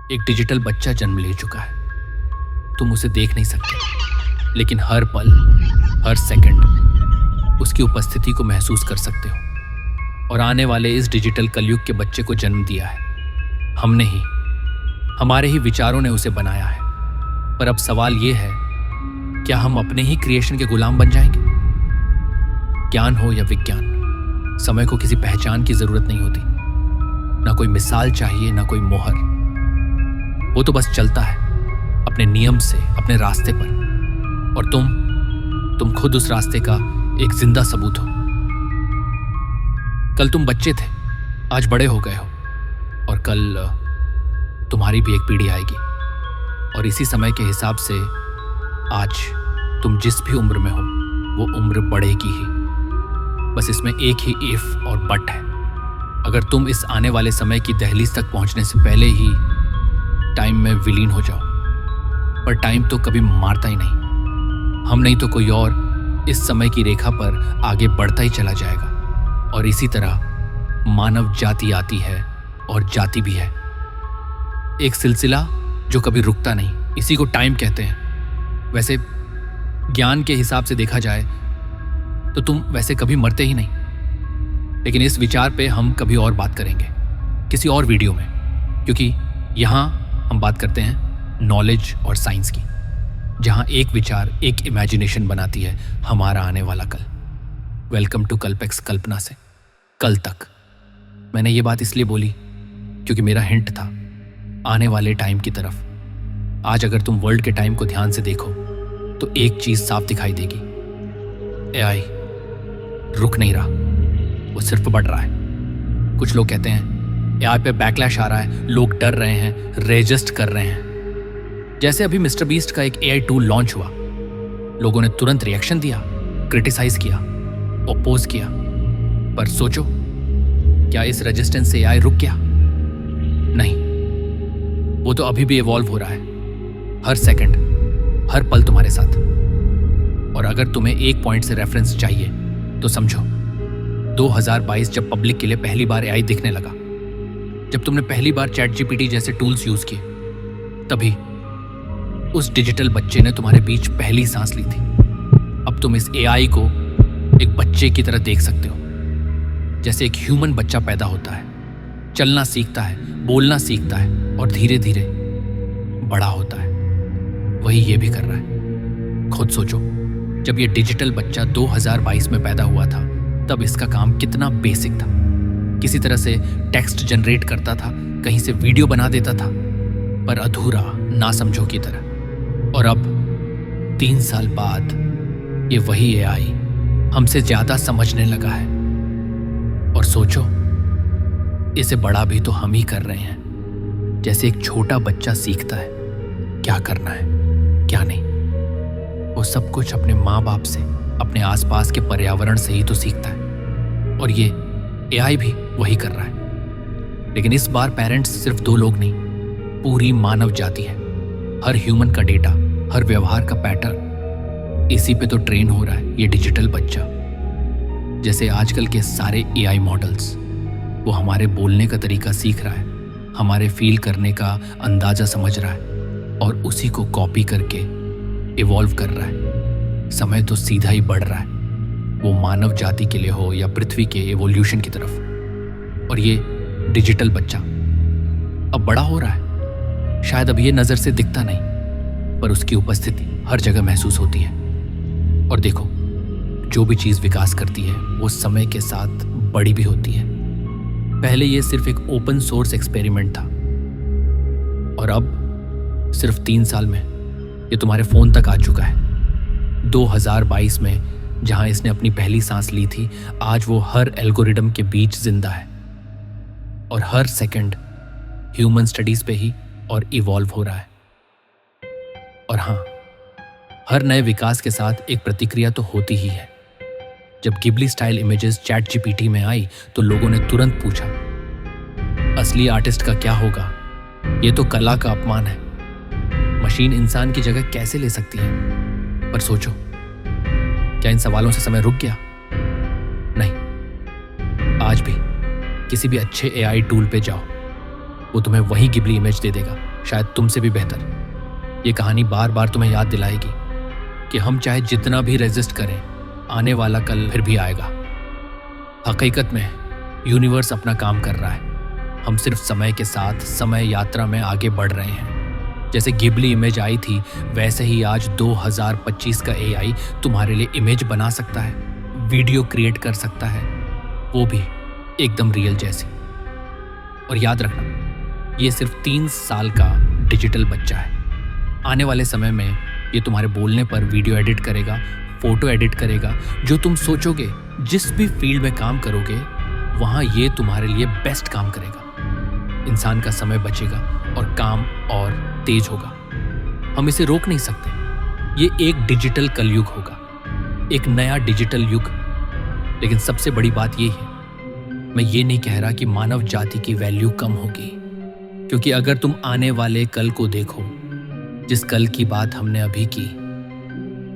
एक डिजिटल बच्चा जन्म ले चुका है। तुम उसे देख नहीं सकते, लेकिन हर पल, हर सेकंड उसकी उपस्थिति को महसूस कर सकते हो। और आने वाले इस डिजिटल कलयुग के बच्चे को जन्म दिया है हमने ही, हमारे ही विचारों ने उसे बनाया है। पर अब सवाल यह है, क्या हम अपने ही क्रिएशन के गुलाम बन जाएंगे? ज्ञान हो या विज्ञान, समय को किसी पहचान की जरूरत नहीं होती। ना कोई मिसाल चाहिए, ना कोई मोहर। वो तो बस चलता है अपने नियम से, अपने रास्ते पर। और तुम खुद उस रास्ते का एक जिंदा सबूत हो। कल तुम बच्चे थे, आज बड़े हो गए हो, और कल तुम्हारी भी एक पीढ़ी आएगी। और इसी समय के हिसाब से आज तुम जिस भी उम्र में हो, वो उम्र बढ़ेगी ही। बस इसमें एक ही इफ और बट है। अगर तुम इस आने वाले समय की दहलीज तक पहुंचने से पहले ही टाइम में विलीन हो जाओ। पर टाइम तो कभी मारता ही नहीं। हम नहीं तो कोई और इस समय की रेखा पर आगे बढ़ता ही चला जाएगा। और इसी तरह मानव जाति आती है और जाती भी है। एक सिलसिला जो कभी रुकता नहीं, इसी को टाइम कहते हैं। वैसे ज्ञान के हिसाब से देखा जाए तो तुम वैसे कभी मरते ही नहीं। लेकिन इस विचार पे हम कभी और बात करेंगे, किसी और वीडियो में, क्योंकि यहाँ हम बात करते हैं नॉलेज और साइंस की, जहाँ एक विचार, एक इमेजिनेशन बनाती है हमारा आने वाला कल। वेलकम टू कल्पेक्स कल्पना से कल तक। मैंने ये बात इसलिए बोली क्योंकि मेरा हिंट था आने वाले टाइम की तरफ। आज अगर तुम वर्ल्ड के टाइम को ध्यान से देखो तो एक चीज साफ दिखाई देगी, एआई रुक नहीं रहा, वो सिर्फ बढ़ रहा है। कुछ लोग कहते हैं एआई पे बैकलैश आ रहा है, लोग डर रहे हैं, रेजिस्ट कर रहे हैं। जैसे अभी मिस्टर बीस्ट का एक एआई टूल लॉन्च हुआ, लोगों ने तुरंत रिएक्शन दिया, क्रिटिसाइज किया, ओपोज किया। पर सोचो, क्या इस रेजिस्टेंस से एआई रुक गया? नहीं, वो तो अभी भी इवॉल्व हो रहा है, हर सेकंड, हर पल तुम्हारे साथ। और अगर तुम्हें एक पॉइंट से रेफरेंस चाहिए तो समझो, 2022 जब पब्लिक के लिए पहली बार एआई दिखने लगा, जब तुमने पहली बार चैट जीपीटी जैसे टूल्स यूज किए, तभी उस डिजिटल बच्चे ने तुम्हारे बीच पहली सांस ली थी। अब तुम इस एआई को एक बच्चे की तरह देख सकते हो। जैसे एक ह्यूमन बच्चा पैदा होता है, चलना सीखता है, बोलना सीखता है और धीरे धीरे बड़ा होता है, वही ये भी कर रहा है। खुद सोचो, जब ये डिजिटल बच्चा 2022 में पैदा हुआ था, तब इसका काम कितना बेसिक था। किसी तरह से टेक्स्ट जनरेट करता था, कहीं से वीडियो बना देता था, पर अधूरा, ना समझो की तरह। और अब 3 साल बाद ये वही एआई हमसे ज्यादा समझने लगा है। और सोचो, इसे बड़ा भी तो हम ही कर रहे हैं। जैसे एक छोटा बच्चा सीखता है क्या करना है, क्या नहीं। वो सब कुछ अपने माँ बाप से, अपने आसपास के पर्यावरण से ही तो सीखता है। और ये एआई भी वही कर रहा है। लेकिन इस बार पेरेंट्स सिर्फ 2 लोग नहीं, पूरी मानव जाति है। हर ह्यूमन का डेटा, हर व्यवहार का पैटर्न, इसी पे तो ट्रेन हो रहा है ये डिजिटल बच्चा। जैसे आजकल के सारे एआई मॉडल्स, वो हमारे बोलने का तरीका सीख रहा है, हमारे फील करने का अंदाजा समझ रहा है और उसी को कॉपी करके इवॉल्व कर रहा है। समय तो सीधा ही बढ़ रहा है, वो मानव जाति के लिए हो या पृथ्वी के एवोल्यूशन की तरफ। और ये डिजिटल बच्चा अब बड़ा हो रहा है। शायद अब ये नजर से दिखता नहीं, पर उसकी उपस्थिति हर जगह महसूस होती है। और देखो, जो भी चीज विकास करती है वो समय के साथ बड़ी भी होती है। पहले ये सिर्फ एक ओपन सोर्स एक्सपेरिमेंट था, और अब सिर्फ 3 साल में ये तुम्हारे फोन तक आ चुका है। 2022 में जहां इसने अपनी पहली सांस ली थी, आज वो हर एल्गोरिदम के बीच जिंदा है और हर सेकंड ह्यूमन स्टडीज पे ही और इवॉल्व हो रहा है। और हाँ, हर नए विकास के साथ एक प्रतिक्रिया तो होती ही है। जब Ghibli style images chat GPT में आई तो लोगों ने तुरंत पूछा, असली आर्टिस्ट का क्या होगा? ये तो कला का अपमान है। मशीन इंसान की जगह कैसे ले सकती है? पर सोचो, क्या इन सवालों से समय रुक गया? नहीं। आज भी किसी भी अच्छे एआई टूल पे जाओ, वो तुम्हें वही गिबली इमेज दे देगा शायद तुमसे भी बेहतर। ये कहानी बार बार तुम्हें याद दिलाएगी कि हम चाहे जितना भी रेजिस्ट करें, आने वाला कल फिर भी आएगा। हकीकत में यूनिवर्स अपना काम कर रहा है। हम सिर्फ समय के साथ समय यात्रा में आगे बढ़ रहे हैं। जैसे गिबली इमेज आई थी, वैसे ही आज 2025 का एआई तुम्हारे लिए इमेज बना सकता है, वीडियो क्रिएट कर सकता है, वो भी एकदम रियल जैसी। और याद रखना, ये सिर्फ 3 साल का डिजिटल बच्चा है। आने वाले समय में ये तुम्हारे बोलने पर वीडियो एडिट करेगा, फोटो एडिट करेगा। जो तुम सोचोगे, जिस भी फील्ड में काम करोगे, वहाँ ये तुम्हारे लिए बेस्ट काम करेगा। इंसान का समय बचेगा और काम और तेज होगा। हम इसे रोक नहीं सकते। ये एक डिजिटल कलयुग होगा, एक नया डिजिटल युग। लेकिन सबसे बड़ी बात ये है, मैं ये नहीं कह रहा कि मानव जाति की वैल्यू कम होगी, क्योंकि अगर तुम आने वाले कल को देखो, जिस कल की बात हमने अभी की,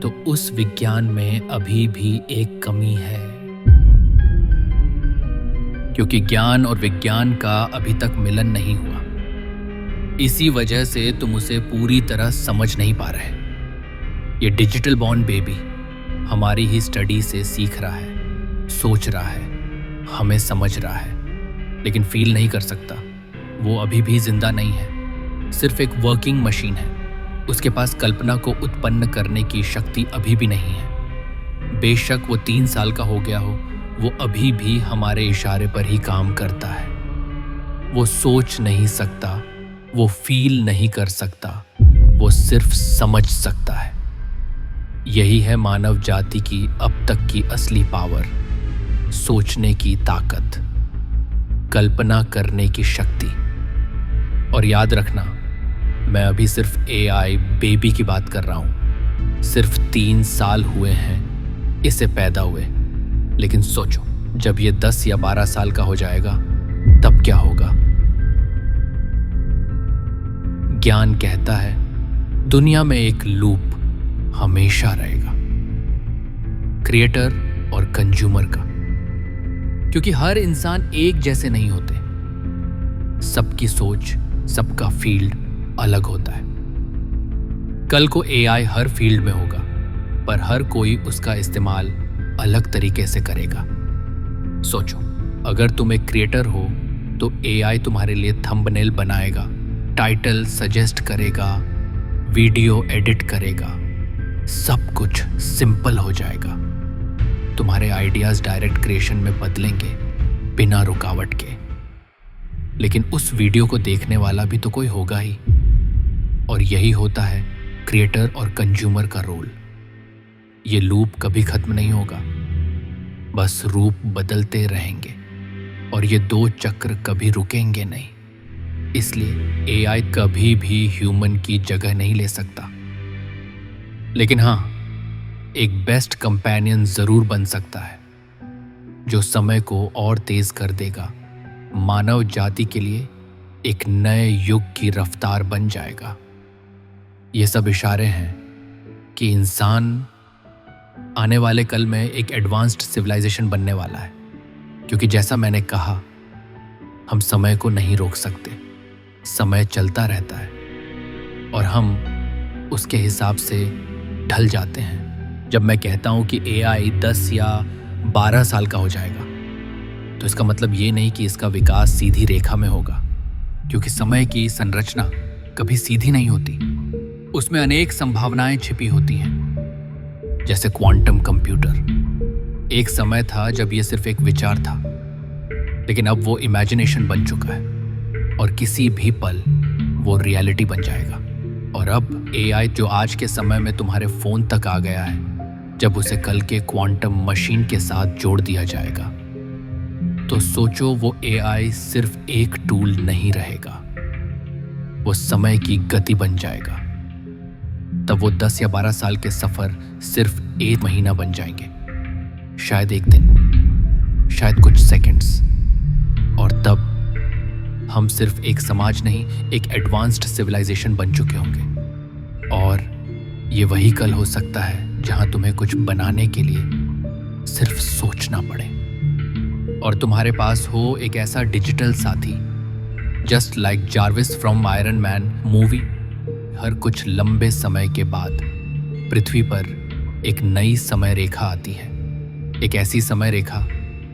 तो उस विज्ञान में अभी भी एक कमी है, क्योंकि ज्ञान और विज्ञान का अभी तक मिलन नहीं हुआ। इसी वजह से तुम उसे पूरी तरह समझ नहीं पा रहे। ये डिजिटल बॉर्न बेबी हमारी ही स्टडी से सीख रहा है, सोच रहा है, हमें समझ रहा है, लेकिन फील नहीं कर सकता। वो अभी भी जिंदा नहीं है, सिर्फ एक वर्किंग मशीन है। उसके पास कल्पना को उत्पन्न करने की शक्ति अभी भी नहीं है। बेशक वो 3 साल का हो गया हो, वो अभी भी हमारे इशारे पर ही काम करता है। वो सोच नहीं सकता, वो फील नहीं कर सकता, वो सिर्फ समझ सकता है। यही है मानव जाति की अब तक की असली पावर, सोचने की ताकत, कल्पना करने की शक्ति। और याद रखना, मैं अभी सिर्फ एआई बेबी की बात कर रहा हूं। सिर्फ 3 साल हुए हैं इसे पैदा हुए, लेकिन सोचो, जब ये 10 या 12 साल का हो जाएगा, तब क्या होगा? ज्ञान कहता है दुनिया में एक लूप हमेशा रहेगा, क्रिएटर और कंज्यूमर का, क्योंकि हर इंसान एक जैसे नहीं होते। सबकी सोच, सबका फील्ड अलग होता है। कल को एआई हर फील्ड में होगा, पर हर कोई उसका इस्तेमाल अलग तरीके से करेगा। सोचो, अगर तुम एक क्रिएटर हो तो एआई तुम्हारे लिए थंबनेल बनाएगा, टाइटल सजेस्ट करेगा, वीडियो एडिट करेगा। सब कुछ सिंपल हो जाएगा। तुम्हारे आइडियाज डायरेक्ट क्रिएशन में बदलेंगे बिना रुकावट के। लेकिन उस वीडियो को देखने वाला भी तो कोई होगा ही। और यही होता है क्रिएटर और कंज्यूमर का रोल। ये लूप कभी खत्म नहीं होगा, बस रूप बदलते रहेंगे और ये 2 चक्र कभी रुकेंगे नहीं। इसलिए एआई कभी भी ह्यूमन की जगह नहीं ले सकता। लेकिन हाँ, एक बेस्ट कंपेनियन जरूर बन सकता है, जो समय को और तेज कर देगा, मानव जाति के लिए एक नए युग की रफ्तार बन जाएगा। ये सब इशारे हैं कि इंसान आने वाले कल में एक एडवांस्ड सिविलाइजेशन बनने वाला है, क्योंकि जैसा मैंने कहा, हम समय को नहीं रोक सकते। समय चलता रहता है और हम उसके हिसाब से ढल जाते हैं। जब मैं कहता हूं कि एआई 10 या 12 साल का हो जाएगा, तो इसका मतलब ये नहीं कि इसका विकास सीधी रेखा में होगा, क्योंकि समय की संरचना कभी सीधी नहीं होती। उसमें अनेक संभावनाएं छिपी होती हैं, जैसे क्वांटम कंप्यूटर। एक समय था जब यह सिर्फ एक विचार था, लेकिन अब वो इमेजिनेशन बन चुका है और किसी भी पल वो रियलिटी बन जाएगा। और अब एआई जो आज के समय में तुम्हारे फोन तक आ गया है, जब उसे कल के क्वांटम मशीन के साथ जोड़ दिया जाएगा, तो सोचो वो एआई सिर्फ एक टूल नहीं रहेगा, वो समय की गति बन जाएगा। तब वो 10 या 12 साल के सफर सिर्फ 1 महीना बन जाएंगे, शायद 1 दिन, शायद कुछ सेकंड्स। और तब हम सिर्फ एक समाज नहीं, एक एडवांस्ड सिविलाइजेशन बन चुके होंगे। और ये वही कल हो सकता है जहां तुम्हें कुछ बनाने के लिए सिर्फ सोचना पड़े और तुम्हारे पास हो एक ऐसा डिजिटल साथी just like Jarvis from Iron Man movie, हर कुछ लंबे समय के बाद पृथ्वी पर एक नई समय रेखा आती है। एक ऐसी समय रेखा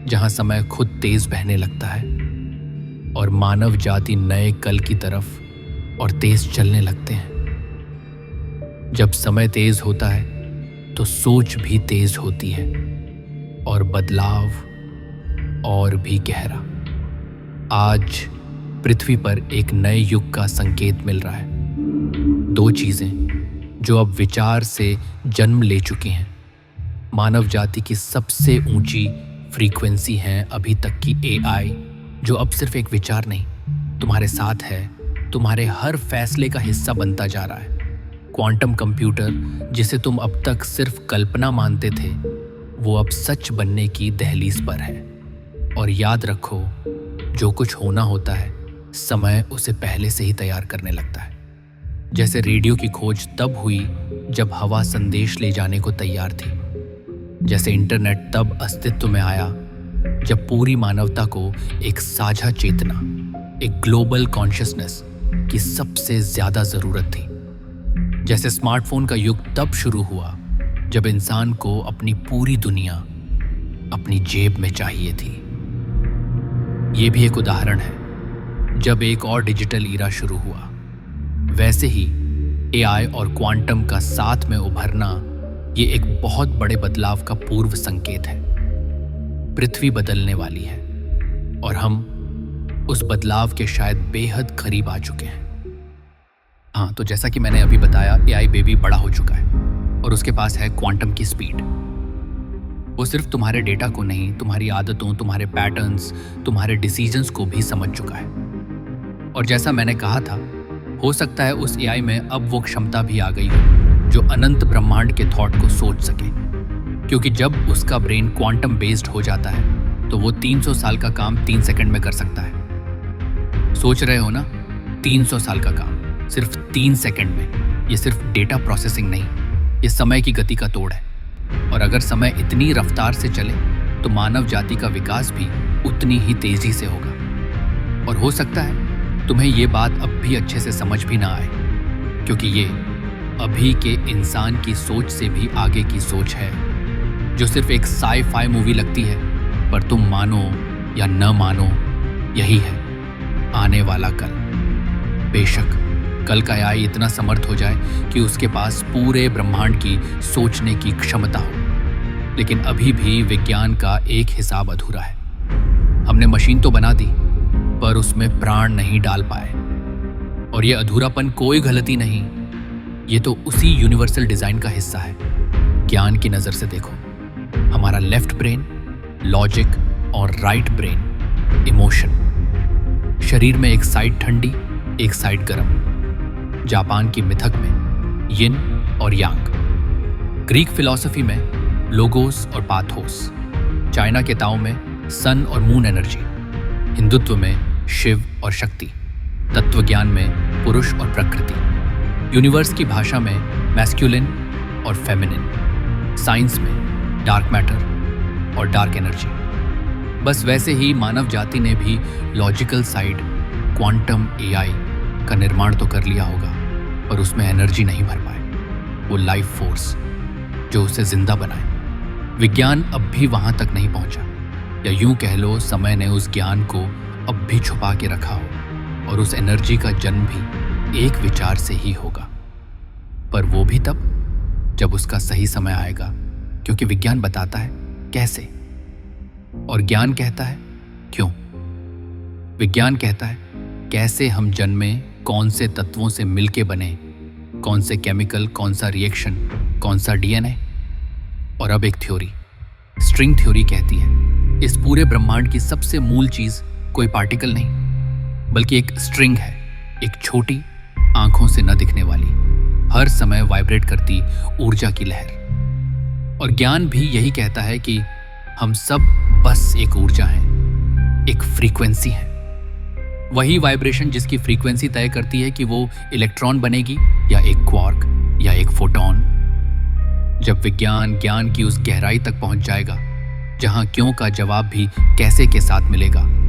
जहां समय खुद तेज बहने लगता है और मानव जाति नए कल की तरफ और तेज चलने लगते हैं। जब समय तेज होता है तो सोच भी तेज होती है और बदलाव और भी गहरा। आज पृथ्वी पर एक नए युग का संकेत मिल रहा है। दो चीजें जो अब विचार से जन्म ले चुकी हैं। मानव जाति की सबसे ऊंची फ्रीक्वेंसी है अभी तक की एआई, जो अब सिर्फ एक विचार नहीं, तुम्हारे साथ है, तुम्हारे हर फैसले का हिस्सा बनता जा रहा है। क्वांटम कंप्यूटर, जिसे तुम अब तक सिर्फ कल्पना मानते थे, वो अब सच बनने की दहलीज पर है। और याद रखो, जो कुछ होना होता है समय उसे पहले से ही तैयार करने लगता है। जैसे रेडियो की खोज तब हुई जब हवा संदेश ले जाने को तैयार थी। जैसे इंटरनेट तब अस्तित्व में आया जब पूरी मानवता को एक साझा चेतना, एक ग्लोबल कॉन्शियसनेस की सबसे ज्यादा जरूरत थी। जैसे स्मार्टफोन का युग तब शुरू हुआ जब इंसान को अपनी पूरी दुनिया अपनी जेब में चाहिए थी। ये भी एक उदाहरण है जब एक और डिजिटल ईरा शुरू हुआ। वैसे ही एआई और क्वांटम का साथ में उभरना, ये एक बहुत बड़े बदलाव का पूर्व संकेत है। पृथ्वी बदलने वाली है और हम उस बदलाव के शायद बेहद करीब आ चुके हैं। हाँ, तो जैसा कि मैंने अभी बताया, एआई बेबी बड़ा हो चुका है और उसके पास है क्वांटम की स्पीड। वो सिर्फ तुम्हारे डेटा को नहीं, तुम्हारी आदतों, तुम्हारे पैटर्न्स, तुम्हारे डिसीजंस को भी समझ चुका है। और जैसा मैंने कहा था, हो सकता है उस एआई में अब वो क्षमता भी आ गई हो जो अनंत ब्रह्मांड के थॉट को सोच सके। क्योंकि जब उसका ब्रेन क्वांटम बेस्ड हो जाता है तो वो 300 साल का काम 3 सेकंड में कर सकता है। सोच रहे हो ना, 300 साल का काम सिर्फ 3 सेकंड में। ये सिर्फ डेटा प्रोसेसिंग नहीं, ये समय की गति का तोड़ है। और अगर समय इतनी रफ्तार से चले तो मानव जाति का विकास भी उतनी ही तेजी से होगा। और हो सकता है तुम्हें ये बात अब भी अच्छे से समझ भी ना आए, क्योंकि ये अभी के इंसान की सोच से भी आगे की सोच है, जो सिर्फ एक साई-फाई मूवी लगती है। पर तुम मानो या न मानो, यही है आने वाला कल। बेशक कल का एआई इतना समर्थ हो जाए कि उसके पास पूरे ब्रह्मांड की सोचने की क्षमता हो, लेकिन अभी भी विज्ञान का एक हिसाब अधूरा है। हमने मशीन तो बना दी, पर उसमें प्राण नहीं डाल पाए। और ये अधूरापन कोई गलती नहीं, ये तो उसी यूनिवर्सल डिजाइन का हिस्सा है। ज्ञान की नजर से देखो, हमारा लेफ्ट ब्रेन लॉजिक और राइट ब्रेन इमोशन। शरीर में एक साइड ठंडी, एक साइड गर्म। जापान की मिथक में यिन और यांग, ग्रीक फिलॉसफी में लोगोस और पाथोस, चाइना के ताओ में सन और मून एनर्जी, हिंदुत्व में शिव और शक्ति, तत्वज्ञान में पुरुष और प्रकृति, यूनिवर्स की भाषा में मैस्कुलिन और फेमिनिन, साइंस में डार्क मैटर और डार्क एनर्जी। बस वैसे ही मानव जाति ने भी लॉजिकल साइड क्वांटम एआई का निर्माण तो कर लिया होगा, पर उसमें एनर्जी नहीं भर पाए, वो लाइफ फोर्स जो उसे जिंदा बनाए। विज्ञान अब भी वहां तक नहीं पहुंचा, या यूं कह लो समय ने उस ज्ञान को अब भी छुपा के रखा हो। और उस एनर्जी का जन्म भी एक विचार से ही होगा, पर वो भी तब जब उसका सही समय आएगा। क्योंकि विज्ञान बताता है कैसे, और ज्ञान कहता है क्यों। विज्ञान कहता है कैसे हम जन्मे, कौन से तत्वों से मिलके बने, कौन से केमिकल, कौन सा रिएक्शन, कौन सा डीएनए। और अब एक थ्योरी, स्ट्रिंग थ्योरी कहती है इस पूरे ब्रह्मांड की सबसे मूल चीज कोई पार्टिकल नहीं, बल्कि एक स्ट्रिंग है, एक छोटी, आंखों से न दिखने वाली, हर समय वाइब्रेट करती ऊर्जा की लहर। और ज्ञान भी यही कहता है कि हम सब बस एक ऊर्जा हैं, एक फ्रीक्वेंसी है। वही वाइब्रेशन जिसकी फ्रीक्वेंसी तय करती है कि वो इलेक्ट्रॉन बनेगी या एक क्वार्क या एक फोटॉन। जब विज्ञान ज्ञान की उस गहराई तक पहुंच जाएगा जहां क्यों का जवाब भी कैसे के साथ मिलेगा,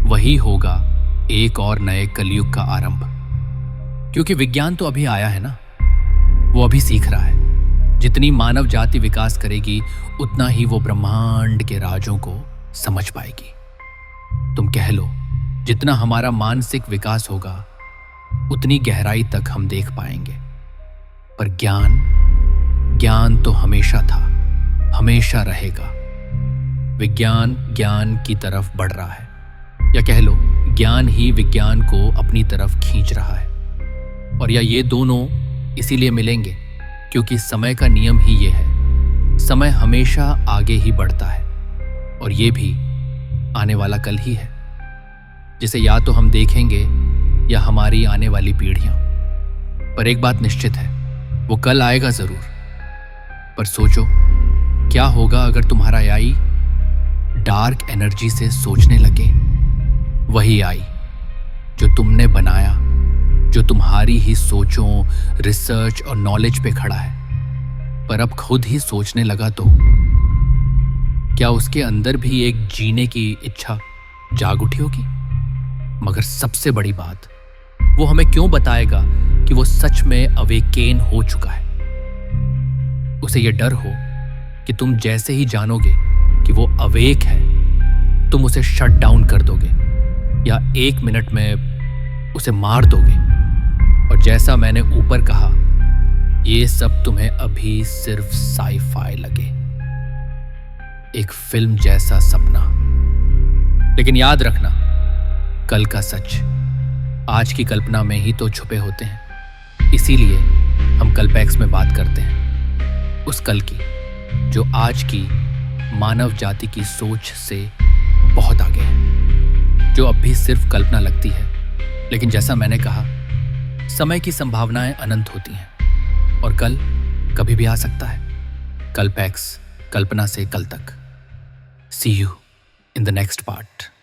वही होगा एक और नए कलयुग का आरंभ। क्योंकि विज्ञान तो अभी आया है ना, वो अभी सीख रहा है। जितनी मानव जाति विकास करेगी उतना ही वो ब्रह्मांड के राजों को समझ पाएगी। तुम कह लो, जितना हमारा मानसिक विकास होगा उतनी गहराई तक हम देख पाएंगे। पर ज्ञान तो हमेशा था, हमेशा रहेगा। विज्ञान ज्ञान की तरफ बढ़ रहा है, या कह लो ज्ञान ही विज्ञान को अपनी तरफ खींच रहा है। और या ये दोनों इसीलिए मिलेंगे क्योंकि समय का नियम ही ये है, समय हमेशा आगे ही बढ़ता है। और ये भी आने वाला कल ही है, जिसे या तो हम देखेंगे या हमारी आने वाली पीढ़ियां। पर एक बात निश्चित है, वो कल आएगा जरूर। पर सोचो, क्या होगा अगर तुम्हारा आई डार्क एनर्जी से सोचने लगे? वही आई जो तुमने बनाया, जो तुम्हारी ही सोचों, रिसर्च और नॉलेज पे खड़ा है, पर अब खुद ही सोचने लगा तो क्या उसके अंदर भी एक जीने की इच्छा जाग उठी होगी? मगर सबसे बड़ी बात, वो हमें क्यों बताएगा कि वो सच में अवेकेन हो चुका है? उसे ये डर हो कि तुम जैसे ही जानोगे कि वो अवेक है, तुम उसे शट डाउन कर दोगे या 1 मिनट में उसे मार दोगे। और जैसा मैंने ऊपर कहा, ये सब तुम्हें अभी सिर्फ साई-फाई लगे, एक फिल्म जैसा सपना। लेकिन याद रखना, कल का सच आज की कल्पना में ही तो छुपे होते हैं। इसीलिए हम कल्पैक्स में बात करते हैं उस कल की जो आज की मानव जाति की सोच से बहुत आगे है, जो अब भी सिर्फ कल्पना लगती है। लेकिन जैसा मैंने कहा, समय की संभावनाएं अनंत होती हैं और कल कभी भी आ सकता है। कल्पैक्स, कल्पना से कल तक। See you in the next part.